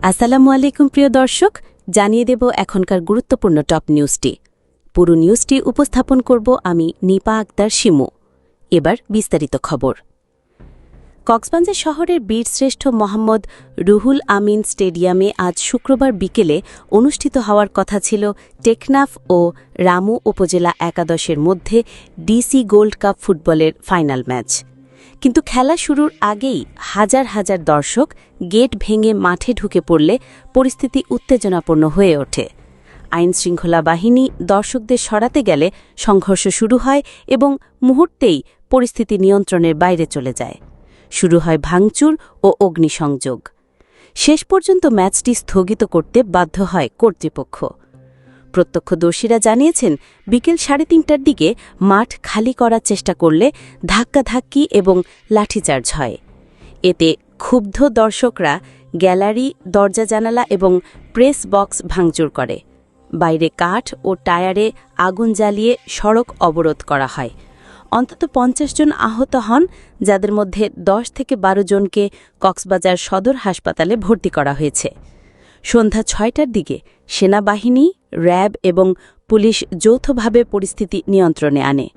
আসসালামু আলাইকুম প্রিয় দর্শক, জানিয়ে দেব এখনকার গুরুত্বপূর্ণ টপ নিউজটি। পুরো নিউজটি উপস্থাপন করব আমি নিপা আক্তার শিমু। এবার বিস্তারিত খবর। কক্সবাজার শহরের বীরশ্রেষ্ঠ মোহাম্মদ রুহুল আমিন স্টেডিয়ামে আজ শুক্রবার বিকেলে অনুষ্ঠিত হওয়ার কথা ছিল টেকনাফ ও রামু উপজেলা একাদশের মধ্যে ডিসি গোল্ড কাপ ফুটবলের ফাইনাল ম্যাচ। কিন্তু খেলা শুরুর আগেই হাজার হাজার দর্শক গেট ভেঙে মাঠে ঢুকে পড়লে পরিস্থিতি উত্তেজনাপূর্ণ হয়ে ওঠে। আইনশৃঙ্খলা বাহিনী দর্শকদের সরাতে গেলে সংঘর্ষ শুরু হয় এবং মুহূর্তেই পরিস্থিতি নিয়ন্ত্রণের বাইরে চলে যায়। শুরু হয় ভাঙচুর ও অগ্নিসংযোগ। শেষ পর্যন্ত ম্যাচটি স্থগিত করতে বাধ্য হয় কর্তৃপক্ষ। প্রত্যক্ষদর্শীরা জানিয়েছেন, বিকেল ৩:৩০টার দিকে মাঠ খালি করার চেষ্টা করলে ধাক্কাধাক্কি এবং লাঠিচার্জ হয়। এতে ক্ষুব্ধ দর্শকরা গ্যালারি, দরজা জানালা এবং প্রেস বক্স ভাঙচুর করে। বাইরে কাঠ ও টায়ারে আগুন জ্বালিয়ে সড়ক অবরোধ করা হয়। অন্তত ৫০ জন আহত হন, যাদের মধ্যে ১০ থেকে ১২ জনকে কক্সবাজার সদর হাসপাতালে ভর্তি করা হয়েছে। সন্ধ্যা ৬টার দিকে সেনাবাহিনী, র্যাব এবং পুলিশ যৌথভাবে পরিস্থিতি নিয়ন্ত্রণে আনে।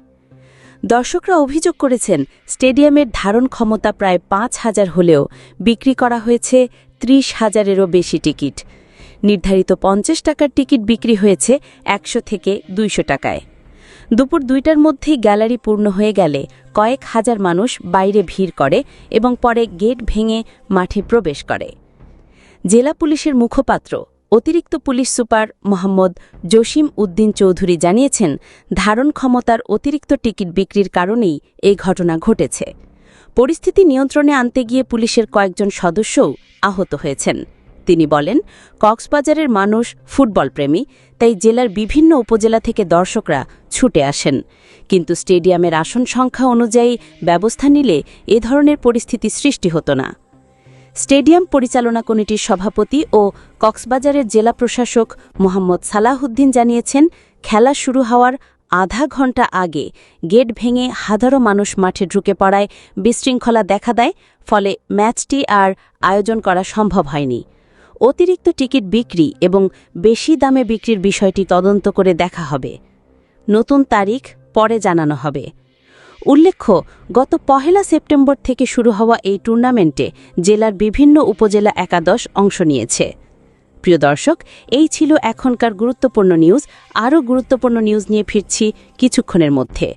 দর্শকরা অভিযোগ করেছেন, স্টেডিয়ামের ধারণ ক্ষমতা প্রায় ৫,০০০ হলেও বিক্রি করা হয়েছে ৩০,০০০-এরও বেশি টিকিট। নির্ধারিত ৫০ টাকার টিকিট বিক্রি হয়েছে ১০০ থেকে ২০০ টাকায়। দুপুর ২টার মধ্যেই গ্যালারি পূর্ণ হয়ে গেলে কয়েক হাজার মানুষ বাইরে ভিড় করে এবং পরে গেট ভেঙে মাঠে প্রবেশ করে। জেলা পুলিশের মুখপাত্র অতিরিক্ত পুলিশ সুপার মোহাম্মদ জসিম উদ্দিন চৌধুরী জানিয়েছেন, ধারণ ক্ষমতার অতিরিক্ত টিকিট বিক্রির কারণেই এই ঘটনা ঘটেছে। পরিস্থিতি নিয়ন্ত্রণে আনতে গিয়ে পুলিশের কয়েকজন সদস্যও আহত হয়েছেন। তিনি বলেন, কক্সবাজারের মানুষ ফুটবলপ্রেমী, তাই জেলার বিভিন্ন উপজেলা থেকে দর্শকরা ছুটে আসেন। কিন্তু স্টেডিয়ামের আসন সংখ্যা অনুযায়ী ব্যবস্থা নিলে এ ধরনের পরিস্থিতি সৃষ্টি হতো না। স্টেডিয়াম পরিচালনা কমিটির সভাপতি ও কক্সবাজারের জেলা প্রশাসক মোহাম্মদ সালাহউদ্দিন জানিয়েছেন, খেলা শুরু হওয়ার আধা ঘণ্টা আগে গেট ভেঙে হাজারো মানুষ মাঠে ঢুকে পড়ায় বিশৃঙ্খলা দেখা দেয়, ফলে ম্যাচটি আর আয়োজন করা সম্ভব হয়নি। অতিরিক্ত টিকিট বিক্রি এবং বেশি দামে বিক্রির বিষয়টি তদন্ত করে দেখা হবে। নতুন তারিখ পরে জানানো হবে। উল্লেখ্য, গত ১ সেপ্টেম্বর থেকে শুরু হওয়া এই টুর্নামেন্টে জেলার বিভিন্ন উপজেলা একাদশ অংশ নিয়েছে। প্রিয় দর্শক, এই ছিল এখনকার গুরুত্বপূর্ণ নিউজ। আরও গুরুত্বপূর্ণ নিউজ নিয়ে ফিরছি কিছুক্ষণের মধ্যে।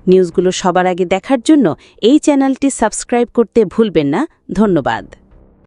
নিউজগুলো সবার আগে দেখার জন্য এই চ্যানেলটি সাবস্ক্রাইব করতে ভুলবেন না। ধন্যবাদ।